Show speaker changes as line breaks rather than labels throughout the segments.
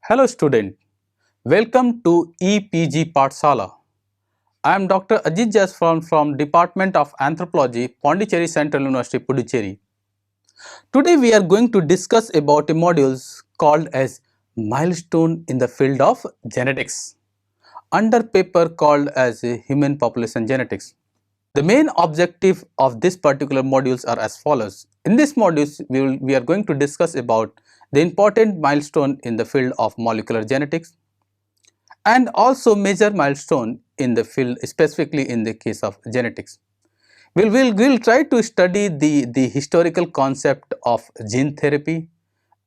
Hello student, welcome to EPG Pathshala. I am Dr. Ajit Jaswan from Department of Anthropology, Pondicherry Central University, Puducherry. Today we are going to discuss about a module called as Milestone in the field of genetics, under paper called as Human Population Genetics. The main objective of this particular modules are as follows. In this modules, we are going to discuss about the important milestone in the field of molecular genetics, and also major milestone in the field, specifically in the case of genetics. We'll try to study the historical concept of gene therapy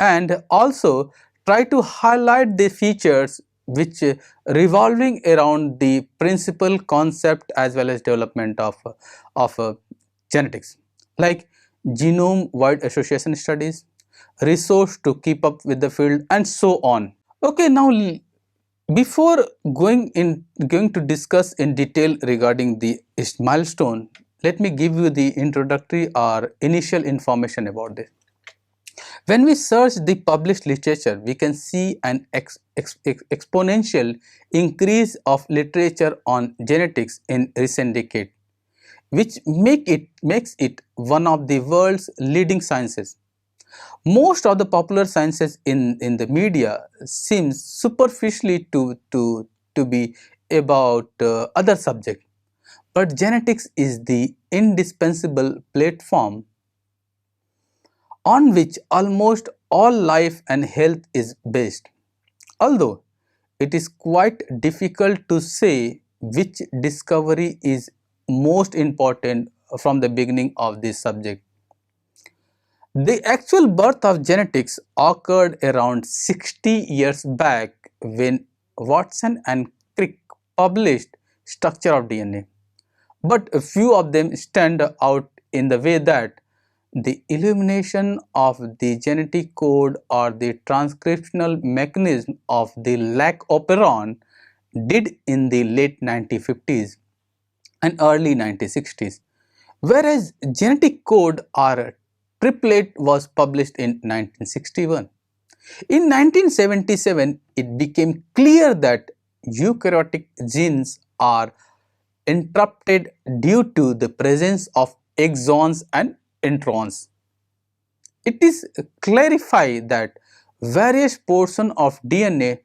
and also try to highlight the features which revolving around the principal concept as well as development of genetics, like genome wide association studies, resource to keep up with the field, and so on. Okay, now before going to discuss in detail regarding the milestone, let me give you the introductory or initial information about this. When we search the published literature, we can see an exponential increase of literature on genetics in recent decade, which makes it one of the world's leading sciences. Most of the popular sciences in the media seems superficially to be about other subject, but genetics is the indispensable platform on which almost all life and health is based. Although it is quite difficult to say which discovery is most important from the beginning of this subject. The actual birth of genetics occurred around 60 years back when Watson and Crick published Structure of DNA. But a few of them stand out in the way that the illumination of the genetic code or the transcriptional mechanism of the lac operon did in the late 1950s and early 1960s, whereas genetic code or triplet was published in 1961. In 1977, it became clear that eukaryotic genes are interrupted due to the presence of exons and introns. It is clarified that various portions of DNA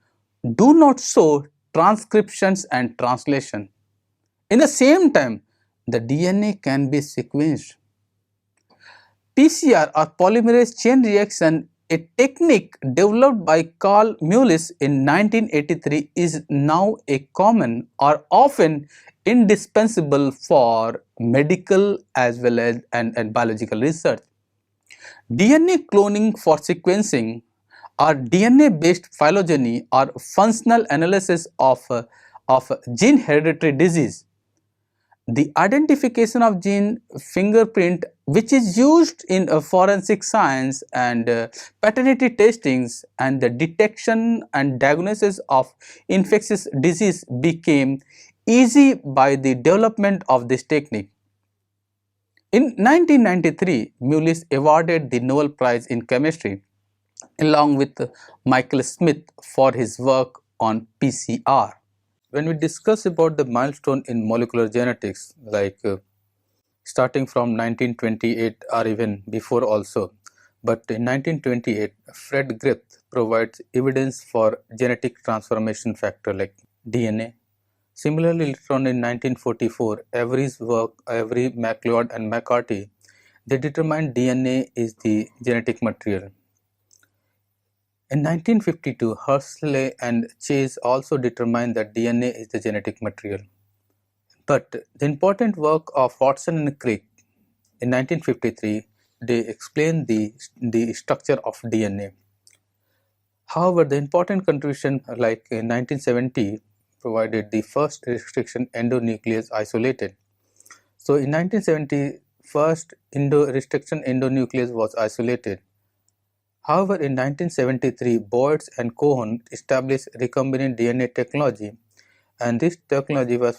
do not show transcriptions and translation. In the same time, the DNA can be sequenced. PCR or polymerase chain reaction, a technique developed by Carl Mullis in 1983, is now a common or often indispensable for medical as well as and biological research. DNA cloning for sequencing or DNA-based phylogeny or functional analysis of gene hereditary disease. The identification of gene fingerprint, which is used in forensic science and paternity testings, and the detection and diagnosis of infectious disease became easy by the development of this technique. In 1993, Mullis awarded the Nobel Prize in Chemistry along with Michael Smith for his work on PCR. When we discuss about the milestone in molecular genetics, like starting from 1928 or even before also, but in 1928, Fred Griffith provides evidence for genetic transformation factor like DNA. Similarly, later on in 1944, Avery's work, Avery, MacLeod and McCarthy, they determined DNA is the genetic material. In 1952, Hershey and Chase also determined that DNA is the genetic material. But the important work of Watson and Crick in 1953, they explained the structure of DNA. However, the important contribution like in 1970 provided the first restriction endonuclease isolated. So in 1970, first restriction endonuclease was isolated. However, in 1973, Boyds and Cohen established recombinant DNA technology, and this technology was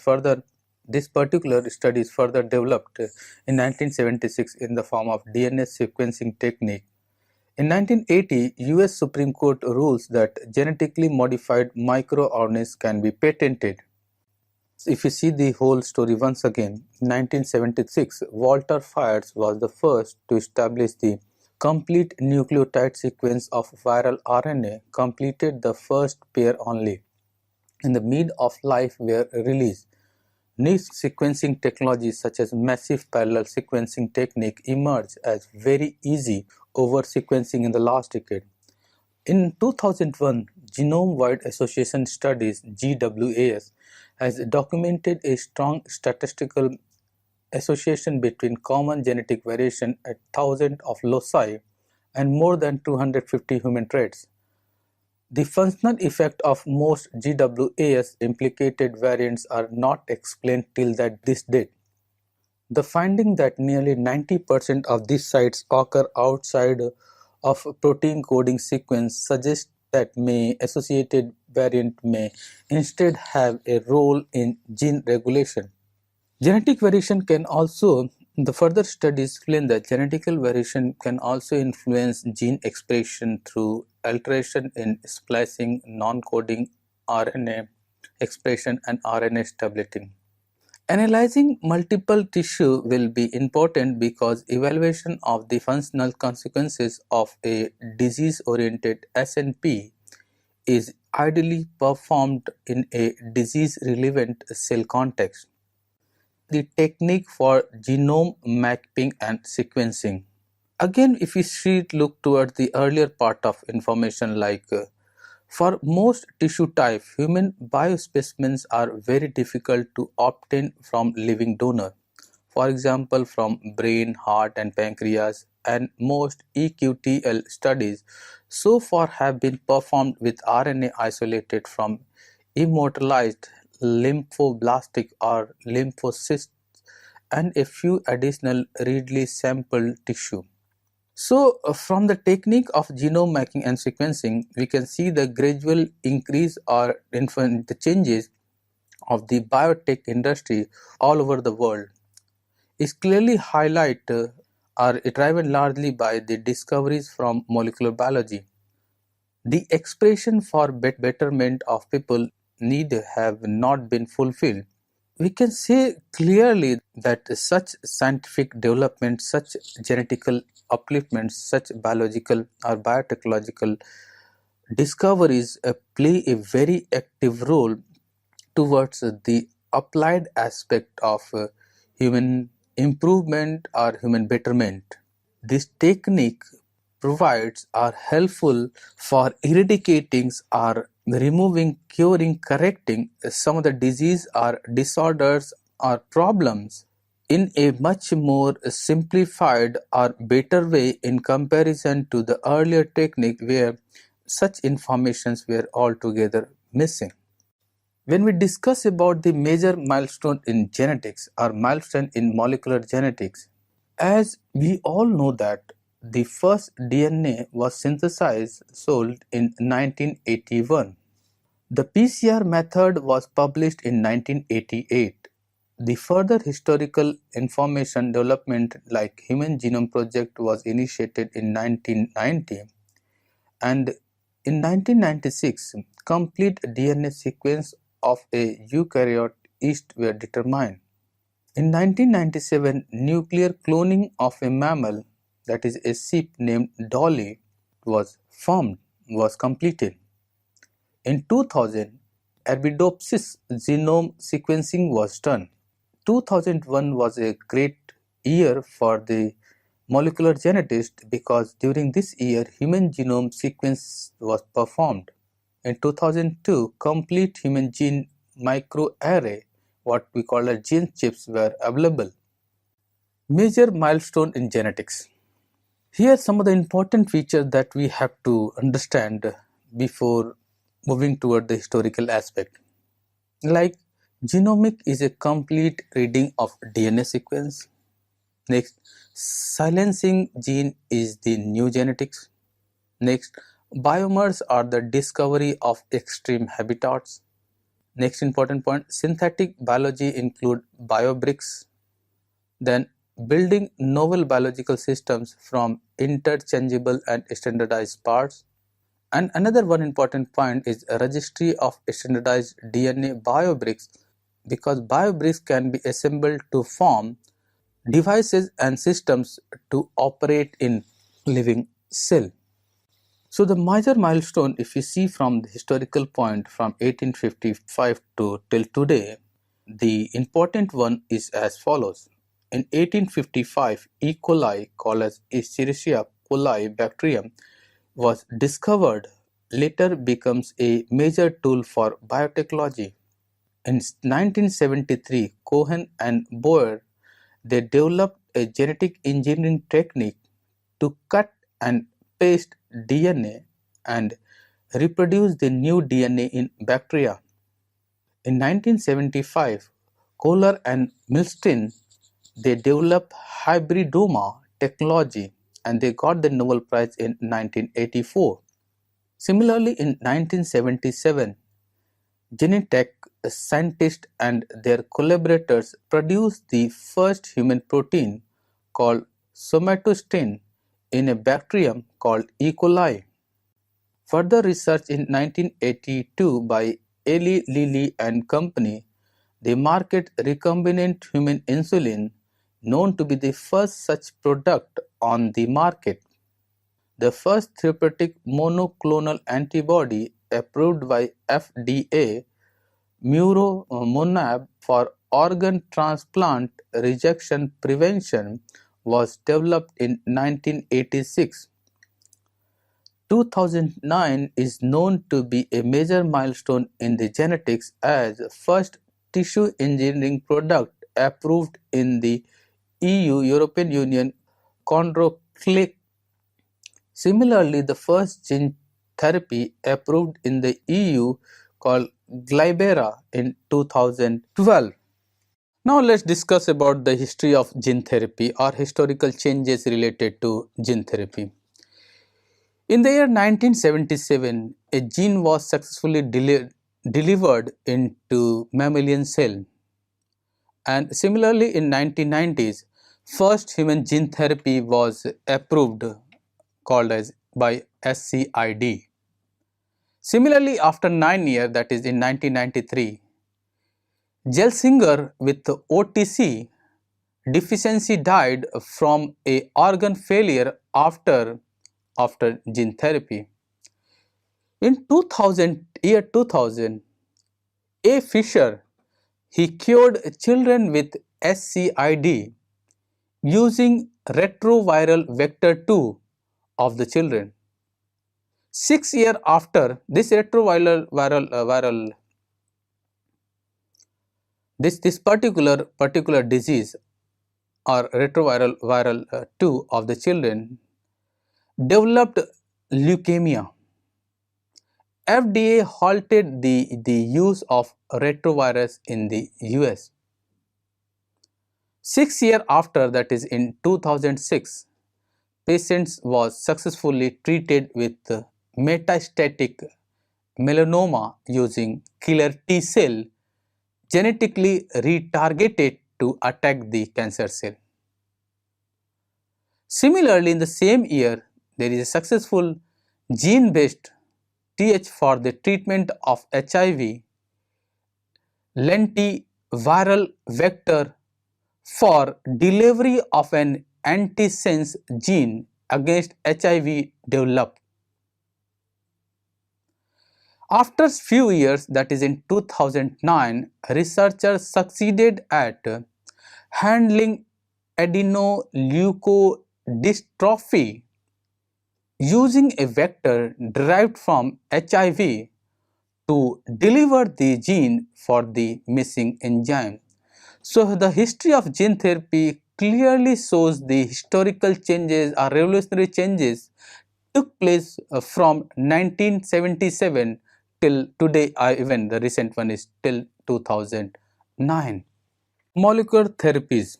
this particular study is further developed in 1976 in the form of DNA sequencing technique, In 1980, US Supreme Court rules that genetically modified microorganisms can be patented. If you see the whole story once again, in 1976, Walter Fires was the first to establish the complete nucleotide sequence of viral RNA, completed the first pair only. In the mid of life were released. New sequencing technologies such as massive parallel sequencing technique emerged as very easy over sequencing in the last decade. In 2001, Genome-Wide Association Studies (GWAS) has documented a strong statistical association between common genetic variation at thousands of loci and more than 250 human traits. The functional effect of most GWAS implicated variants are not explained till this date. The finding that nearly 90% of these sites occur outside of protein coding sequence suggests that associated variant may instead have a role in gene regulation. Genetic variation can also, the further studies explain that genetical variation can also influence gene expression through alteration in splicing, non-coding RNA expression and RNA stability. Analyzing multiple tissue will be important because evaluation of the functional consequences of a disease-oriented SNP is ideally performed in a disease-relevant cell context. The technique for genome mapping and sequencing. Again, if we look towards the earlier part of information for most tissue types, human biospecimens are very difficult to obtain from living donor. For example, from brain, heart and pancreas, and most EQTL studies so far have been performed with RNA isolated from immortalized lymphoblastic or lymphocysts and a few additional readily sampled tissue. So, from the technique of genome mapping and sequencing, we can see the gradual increase or the changes of the biotech industry all over the world. Is clearly highlighted are driven largely by the discoveries from molecular biology. The expression for betterment of people need have not been fulfilled. We can say clearly that such scientific development, such genetical upliftments, such biological or biotechnological discoveries play a very active role towards the applied aspect of human improvement or human betterment. This technique provides are helpful for eradicating or removing, curing, correcting some of the disease or disorders or problems in a much more simplified or better way in comparison to the earlier technique where such informations were altogether missing. When we discuss about the major milestone in genetics or milestone in molecular genetics, as we all know that the first DNA was synthesized sold in 1981. The PCR method was published in 1988. The further historical information development like Human Genome Project was initiated in 1990, and in 1996 complete DNA sequence of a eukaryote yeast were determined. In 1997, nuclear cloning of a mammal, that is a sheep named Dolly, was completed. In 2000, Arabidopsis genome sequencing was done. 2001 was a great year for the molecular genetist because during this year human genome sequence was performed. In 2002, complete human gene microarray, what we call as gene chips, were available. Major milestone in genetics. Here are some of the important features that we have to understand before moving toward the historical aspect. Like genomic is a complete reading of DNA sequence. Next, silencing gene is the new genetics. Next, biomarkers are the discovery of extreme habitats. Next important point, synthetic biology include biobricks. Then building novel biological systems from interchangeable and standardized parts. And another one important point is a registry of standardized DNA biobricks, because biobricks can be assembled to form devices and systems to operate in living cell. So the major milestone, if you see from the historical point from 1855 to till today, the important one is as follows. In 1855, E. coli, called as Escherichia coli bacterium, was discovered, later becomes a major tool for biotechnology. In 1973, Cohen and Boer, they developed a genetic engineering technique to cut and paste DNA and reproduce the new DNA in bacteria. In 1975, Kohler and Milestone, they developed hybridoma technology and they got the Nobel Prize in 1984. Similarly, in 1977, Genetech scientists and their collaborators produced the first human protein called somatostain in a bacterium called E. coli. Further research in 1982 by Eli Lilly and Company, they market recombinant human insulin, known to be the first such product on the market. The first therapeutic monoclonal antibody approved by FDA, Muromonab, for organ transplant rejection prevention, was developed in 1986. 2009 is known to be a major milestone in the genetics as first tissue engineering product approved in the EU, European Union, chondroclic. Similarly, the first gene therapy approved in the EU called Glybera in 2012. Now let's discuss about the history of gene therapy or historical changes related to gene therapy. In the year 1977, a gene was successfully delivered into mammalian cell, and similarly in 1990s, first human gene therapy was approved, called as by SCID. Similarly, after 9 years, that is in 1993, Gelsinger with OTC deficiency died from a organ failure after gene therapy. In 2000, A. Fisher, he cured children with SCID using retroviral vector 2 of the children. 6 years after this this particular disease or retroviral 2 of the children developed leukemia, FDA halted the use of retrovirus in the US. 6 years after, that is in 2006, patients was successfully treated with metastatic melanoma using killer T cell genetically retargeted to attack the cancer cell. Similarly, in the same year, there is a successful gene-based TH for the treatment of HIV, lentiviral vector for delivery of an antisense gene against HIV developed. After few years, that is in 2009, researchers succeeded at handling adenoleukodystrophy using a vector derived from HIV to deliver the gene for the missing enzyme. So the history of gene therapy clearly shows the historical changes or revolutionary changes took place from 1977 till today, even the recent one is till 2009. Molecular therapies.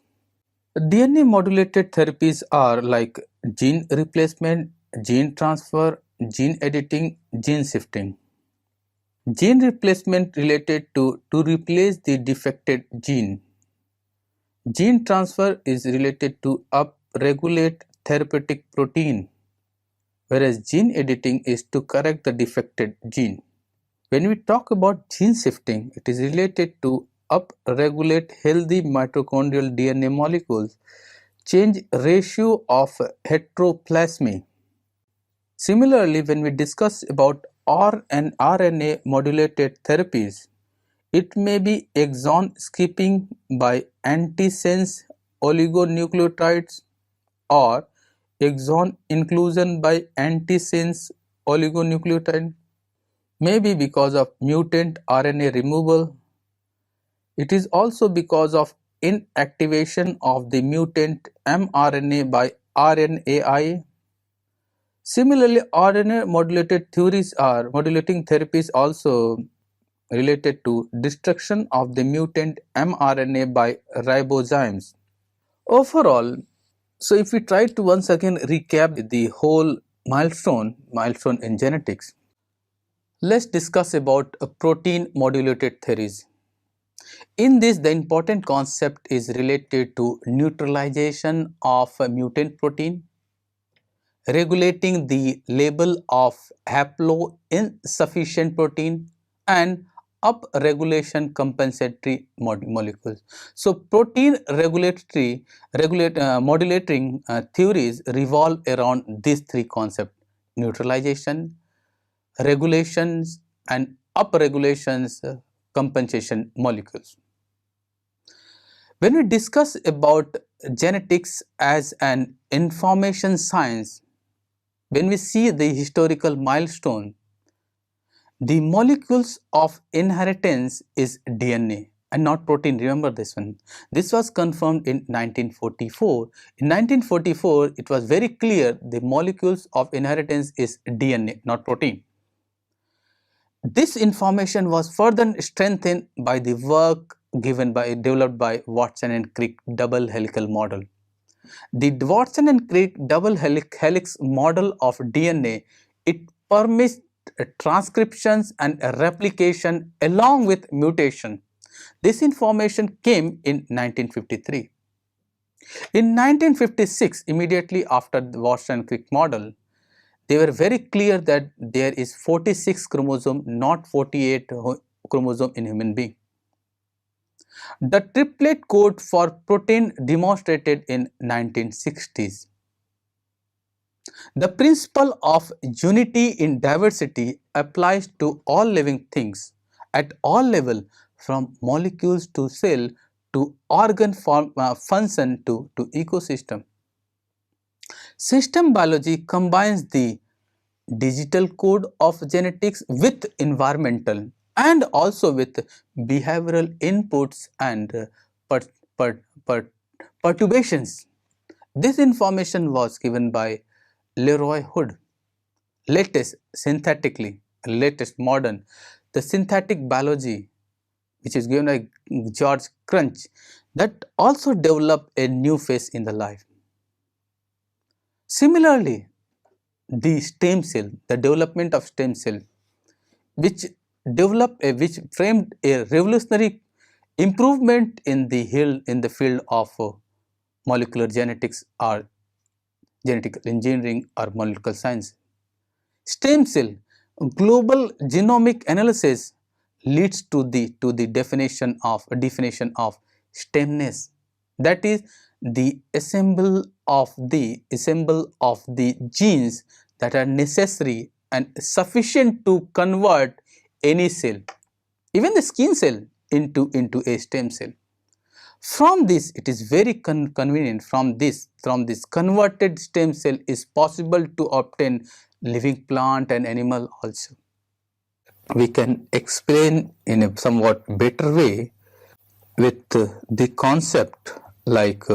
DNA modulated therapies are like gene replacement, gene transfer, gene editing, gene shifting. Gene replacement related to replace the defected gene. Gene transfer is related to upregulate therapeutic protein, whereas gene editing is to correct the defected gene. When we talk about gene shifting, it is related to upregulate healthy mitochondrial DNA molecules, change ratio of heteroplasmy. Similarly, when we discuss about R and RNA modulated therapies, it may be exon skipping by antisense oligonucleotides or exon inclusion by antisense oligonucleotide, maybe because of mutant RNA removal. It is also because of inactivation of the mutant mRNA by RNAi. Similarly, RNA modulating therapies also related to destruction of the mutant mRNA by ribozymes. Overall, so if we try to once again recap the whole milestone in genetics, let's discuss about protein modulated theories. In this, the important concept is related to neutralization of a mutant protein, regulating the level of haploinsufficient protein, and upregulation compensatory molecules. So, protein modulating theories revolve around these three concepts: neutralization, regulations, and upregulations compensation molecules. When we discuss about genetics as an information science, when we see the historical milestone, the molecules of inheritance is DNA and not protein. Remember this one. This was confirmed in 1944. In 1944, it was very clear the molecules of inheritance is DNA, not protein. This information was further strengthened by the work developed by Watson and Crick double helical model. The Watson and Crick double helix model of DNA, it permits transcriptions and replication along with mutation. This information came in 1953. In 1956, immediately after the Watson and Crick model, they were very clear that there is 46 chromosome, not 48 chromosome in human being. The triplet code for protein demonstrated in 1960s. The principle of unity in diversity applies to all living things at all levels, from molecules to cell to organ function to ecosystem. System biology combines the digital code of genetics with environmental and also with behavioral inputs and perturbations. This information was given by Leroy Hood. Latest modern, the synthetic biology, which is given by George Crunch, that also developed a new phase in the life. Similarly, the stem cell, the development of stem cell, which framed a revolutionary improvement in the field of molecular genetics or genetic engineering or molecular science. Stem cell global genomic analysis leads to the definition of stemness, that is the assemble of the genes that are necessary and sufficient to convert any cell, even the skin cell, into a stem cell. From this, it is very convenient. From this converted stem cell is possible to obtain living plant and animal also. We can explain in a somewhat better way with the concept like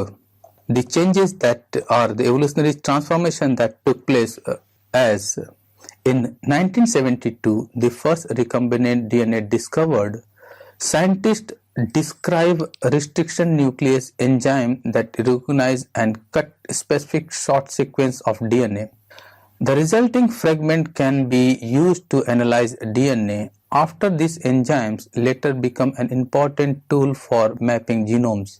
the changes that are the evolutionary transformation that took place as in 1972, the first recombinant DNA discovered. Scientists describe restriction nuclease enzyme that recognize and cut specific short sequence of DNA. The resulting fragment can be used to analyze DNA. After these enzymes later become an important tool for mapping genomes.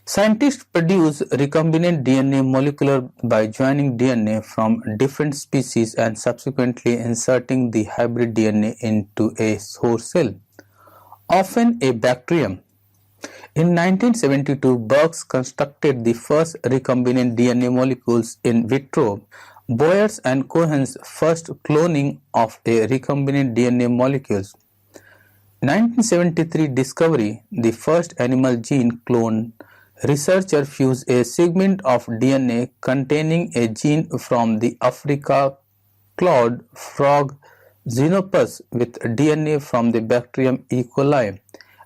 Scientists produce recombinant DNA molecular by joining DNA from different species and subsequently inserting the hybrid DNA into a source cell, often a bacterium. In 1972, Burks constructed the first recombinant DNA molecules in vitro. Boyers and Cohen's first cloning of a recombinant DNA molecules. 1973 discovery, the first animal gene clone. Researcher fused a segment of DNA containing a gene from the Africa cloud frog Xenopus with DNA from the bacterium E. coli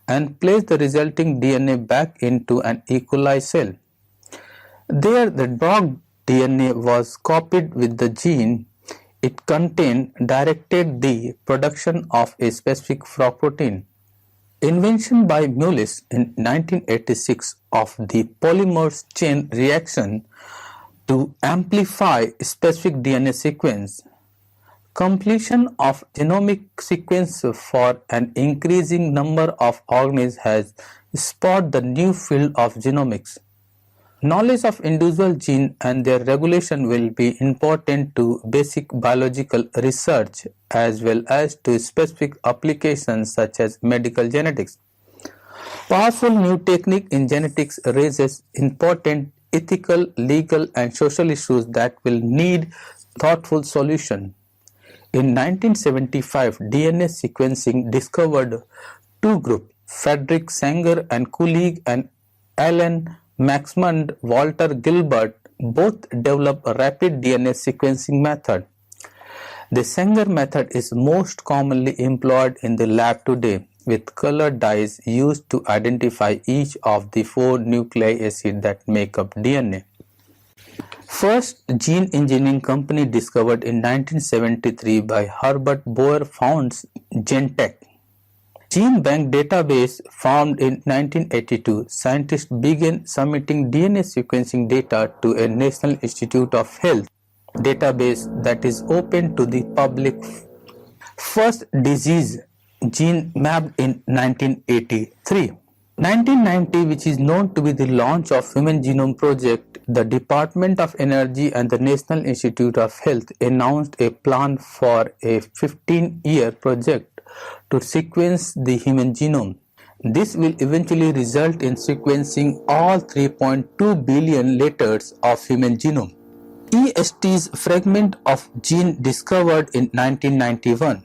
and placed the resulting DNA back into an E. coli cell. There the dog DNA was copied with the gene it contained directed the production of a specific frog protein. Invention by Mullis in 1986 of the polymerase chain reaction to amplify specific DNA sequence. Completion of genomic sequence for an increasing number of organisms has spawned the new field of genomics. Knowledge of individual genes and their regulation will be important to basic biological research as well as to specific applications such as medical genetics. Powerful new technique in genetics raises important ethical, legal and social issues that will need thoughtful solution. In 1975, DNA sequencing discovered two groups, Frederick Sanger and colleague and Alan Maxmund Walter Gilbert both developed a rapid DNA sequencing method. The Sanger method is most commonly employed in the lab today, with colored dyes used to identify each of the 4 nucleic acids that make up DNA. First gene engineering company discovered in 1973 by Herbert Boyer founds Genetech. Gene bank database formed in 1982, scientists began submitting DNA sequencing data to a National Institute of Health database that is open to the public. First disease gene mapped in 1983. 1990, which is known to be the launch of Human Genome Project, the Department of Energy and the National Institute of Health announced a plan for a 15-year project to sequence the human genome. This will eventually result in sequencing all 3.2 billion letters of human genome. EST's fragment of gene discovered in 1991.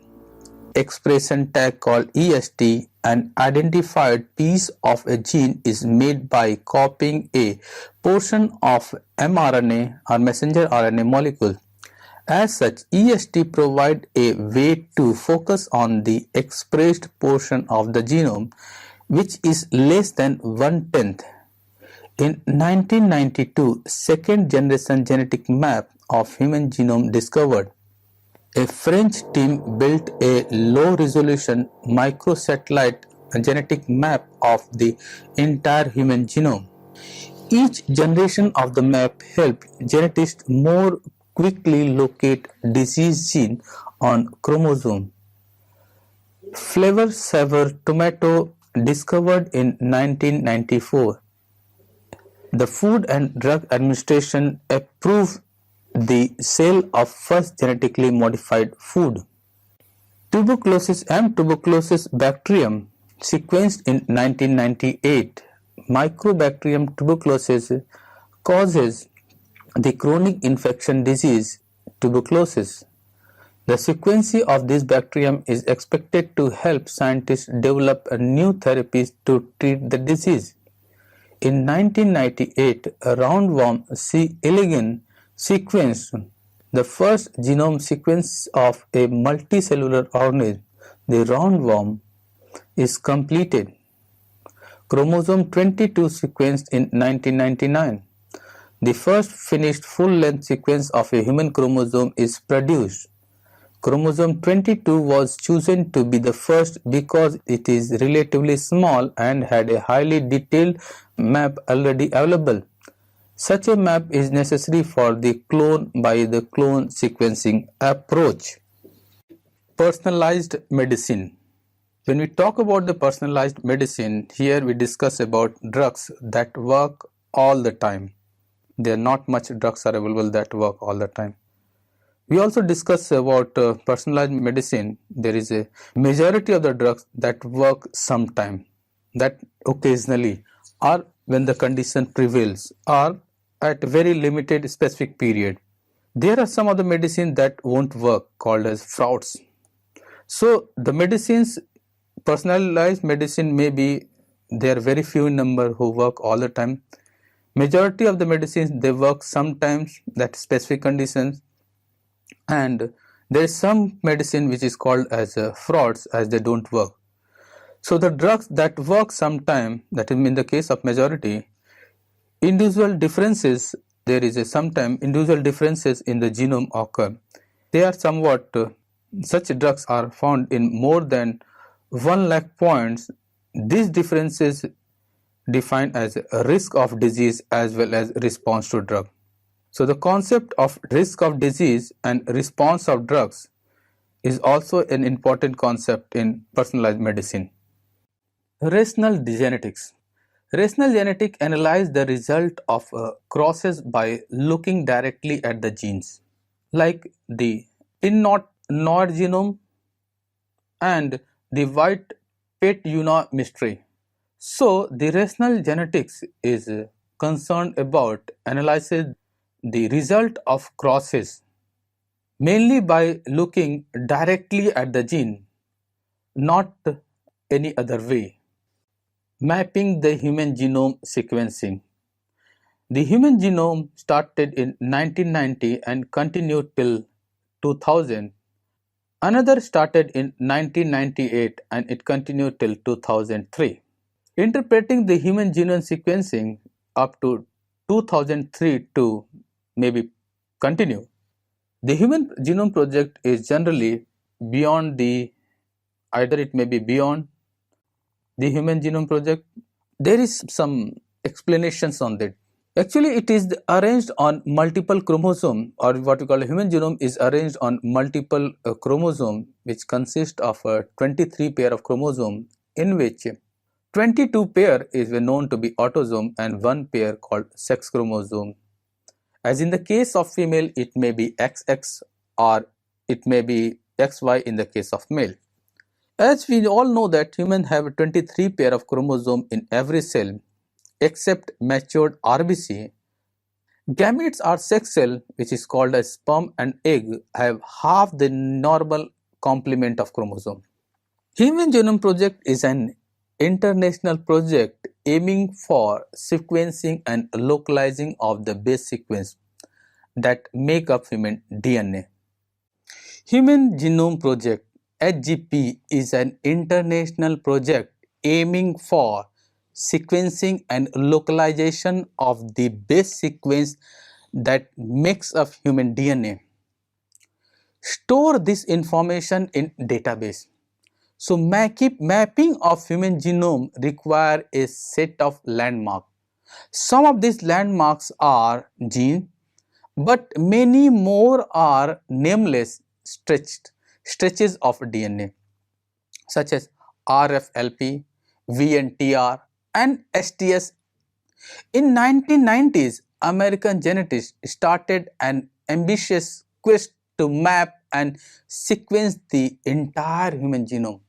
Expression tag called EST, an identified piece of a gene is made by copying a portion of mRNA or messenger RNA molecule. As such, EST provides a way to focus on the expressed portion of the genome, which is less than 1/10. In 1992, second generation genetic map of human genome discovered. A French team built a low-resolution microsatellite genetic map of the entire human genome. Each generation of the map helped geneticists more quickly locate disease gene on chromosome. Flavor Saver tomato discovered in 1994. The Food and Drug Administration approved the sale of first genetically modified food. Tuberculosis and tuberculosis bacterium sequenced in 1998. Mycobacterium tuberculosis causes the chronic infection disease tuberculosis. The sequencing of this bacterium is expected to help scientists develop new therapies to treat the disease. In 1998, a roundworm C. elegans sequenced the first genome sequence of a multicellular organism. The roundworm is completed. Chromosome 22 sequenced in 1999. The first finished full-length sequence of a human chromosome is produced. Chromosome 22 was chosen to be the first because it is relatively small and had a highly detailed map already available. Such a map is necessary for the clone by the clone sequencing approach. Personalized medicine. When we talk about the personalized medicine, here we discuss about drugs that work all the time. There are not much drugs are available that work all the time. We also discuss about personalized medicine. There is a majority of the drugs that work sometime, that occasionally, or when the condition prevails, or at very limited specific period. There are some of the medicines that won't work, called as frauds. So the medicines, personalized medicine, may be there are very few in number who work all the time. Majority of the medicines, they work sometimes, that specific conditions, and there is some medicine which is called as frauds, as they don't work. So the drugs that work sometime, that is in the case of majority, individual differences, there is a sometime individual differences in the genome occur. They are somewhat, such drugs are found in more than 1 lakh points. These differences defined as a risk of disease as well as response to drug. So the concept of risk of disease and response of drugs is also an important concept in personalized medicine. Rational genetics. Rational genetics analyze the result of crosses by looking directly at the genes, like the in-not nod genome and the white Petuna mystery. So the rational genetics is concerned about analyzing the result of crosses mainly by looking directly at the gene, not any other way. Mapping the human genome sequencing. The human genome started in 1990 and continued till 2000. Another started in 1998 and it continued till 2003. Interpreting the human genome sequencing up to 2003 to maybe continue. The Human Genome Project is generally beyond the, either it may be beyond the Human Genome Project. There is some explanations on that. Actually, it is arranged on multiple chromosome, or what we call a human genome is arranged on multiple chromosome, which consist of 23 pair of chromosome, in which 22 pair is known to be autosome and 1 pair called sex chromosome. As in the case of female, it may be XX or it may be XY in the case of male. As we all know that humans have 23 pair of chromosome in every cell except matured RBC. Gametes are sex cell, which is called as sperm and egg, have half the normal complement of chromosome. Human Genome Project is an international project aiming for sequencing and localizing of the base sequence that make up human DNA. Human Genome Project HGP is an international project aiming for sequencing and localization of the base sequence that makes up human DNA. Store this information in database. So mapping of human genome require a set of landmarks. Some of these landmarks are gene, but many more are nameless stretches of DNA, such as RFLP, VNTR, and STS. In 1990s, American geneticists started an ambitious quest to map and sequence the entire human genome.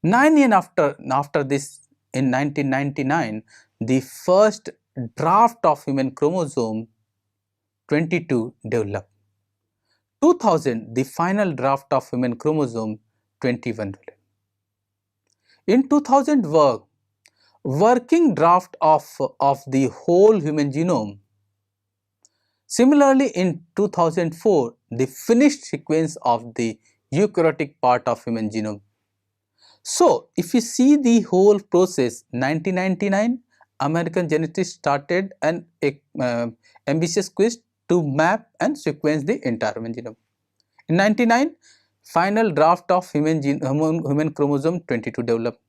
9 years after this, in 1999, the first draft of human chromosome 22 developed. 2000, the final draft of human chromosome 21 developed. In 2000 working draft of the whole human genome. Similarly, in 2004, the finished sequence of the eukaryotic part of human genome. So, if you see the whole process, 1999, American geneticists started an ambitious quest to map and sequence the entire human genome. In 1999, final draft of human chromosome 22 developed.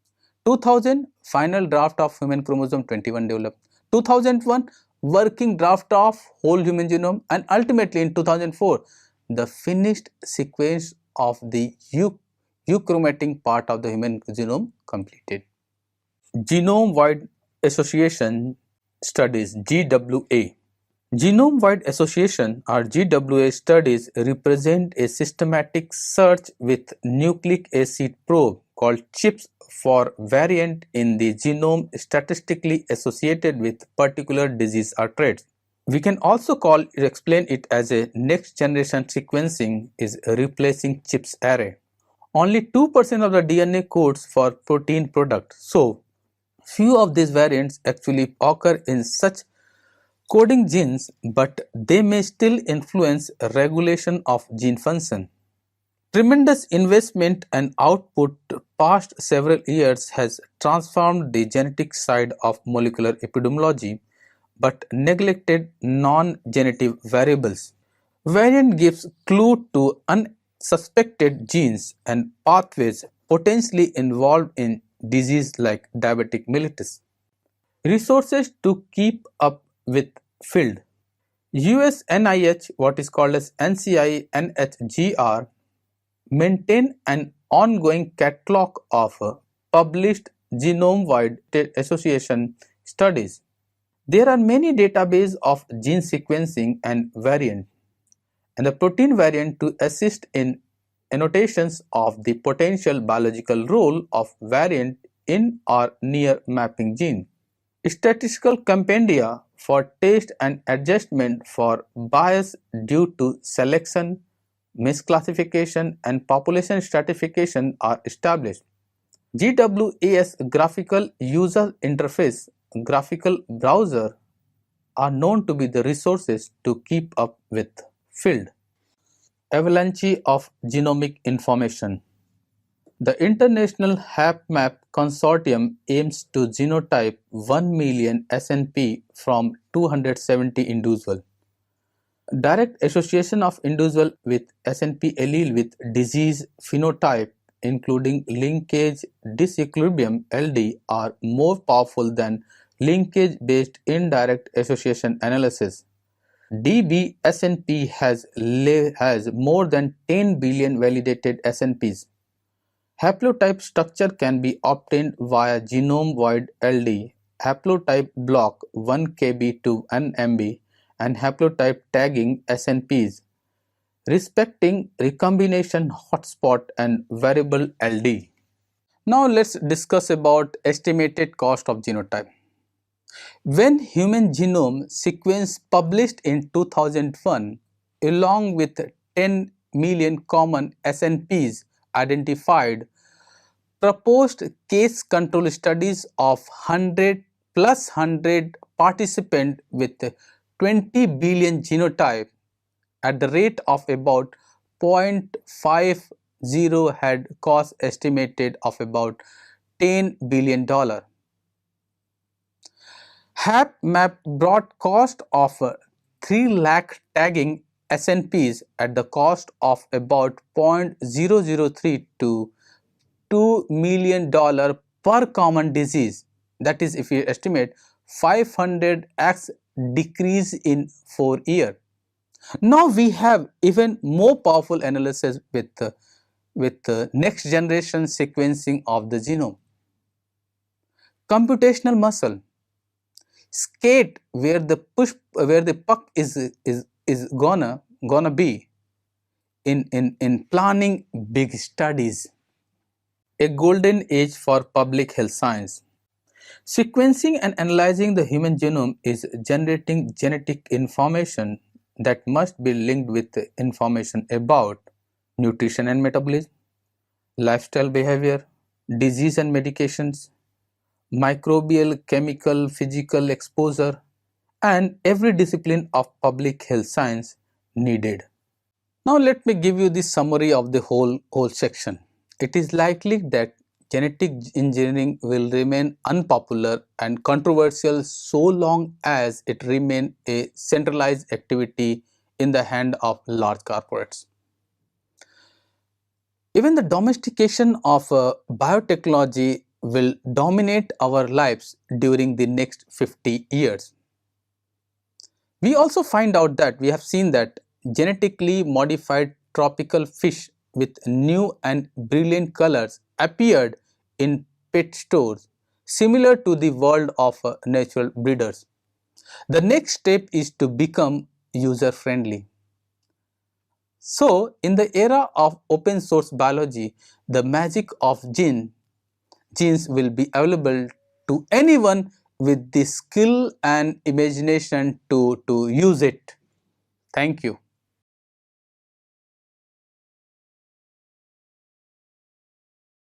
2000, final draft of human chromosome 21 developed. 2001, working draft of whole human genome, and ultimately in 2004, the finished sequence of the euchromating part of the human genome completed. Genome-wide association studies GWA. Genome-wide association or GWA studies represent a systematic search with nucleic acid probe called CHIPs for variant in the genome statistically associated with particular disease or traits. We can also explain it as a next generation sequencing is replacing CHIPs array. Only 2% of the DNA codes for protein product. So, few of these variants actually occur in such coding genes, but they may still influence regulation of gene function. Tremendous investment and output past several years has transformed the genetic side of molecular epidemiology, but neglected non-genetic variables. Variant gives clue to unsuspected genes and pathways potentially involved in disease like diabetic mellitus. Resources to keep up with field. US NIH, what is called as NCI NHGR, maintain an ongoing catalog of published genome-wide association studies. There are many databases of gene sequencing and variant, and the protein variant to assist in annotations of the potential biological role of variant in or near mapping gene. Statistical compendia for test and adjustment for bias due to selection, misclassification, and population stratification are established. GWAS graphical user interface, graphical browser are known to be the resources to keep up with field. Avalanche of genomic information. The International HapMap Consortium aims to genotype 1 million SNP from 270 individuals. Direct association of individual with SNP allele with disease phenotype, including linkage disequilibrium LD, are more powerful than linkage-based indirect association analysis. DB-SNP has more than 10 billion validated SNPs. Haplotype structure can be obtained via genome-wide LD, haplotype block 1 kb to 1 MB, and haplotype tagging SNPs, respecting recombination hotspot and variable LD. Now let's discuss about estimated cost of genotype. When human genome sequence published in 2001 along with 10 million common SNPs identified, proposed case control studies of 100 plus 100 participants with 20 billion genotype at the rate of about 0.50 had cost estimated of about $10 billion. HapMap brought cost of 3 lakh tagging SNPs at the cost of about 0.003 to $2 million per common disease. That is, if you estimate 500x decrease in 4 years. Now we have even more powerful analysis with next generation sequencing of the genome. Computational muscle. Skate where the puck is gonna be in planning big studies. A golden age for public health science. Sequencing and analyzing the human genome is generating genetic information that must be linked with information about nutrition and metabolism, lifestyle behavior, disease and medications, microbial, chemical, physical exposure, and every discipline of public health science needed. Now let me give you the summary of the whole section. It is likely that genetic engineering will remain unpopular and controversial so long as it remains a centralized activity in the hand of large corporates. Even the domestication of biotechnology will dominate our lives during the next 50 years. We also find out that we have seen that genetically modified tropical fish with new and brilliant colors appeared in pet stores, similar to the world of natural breeders. The next step is to become user friendly. So, in the era of open source biology, the magic of genes will be available to anyone with the skill and imagination to use it. Thank you.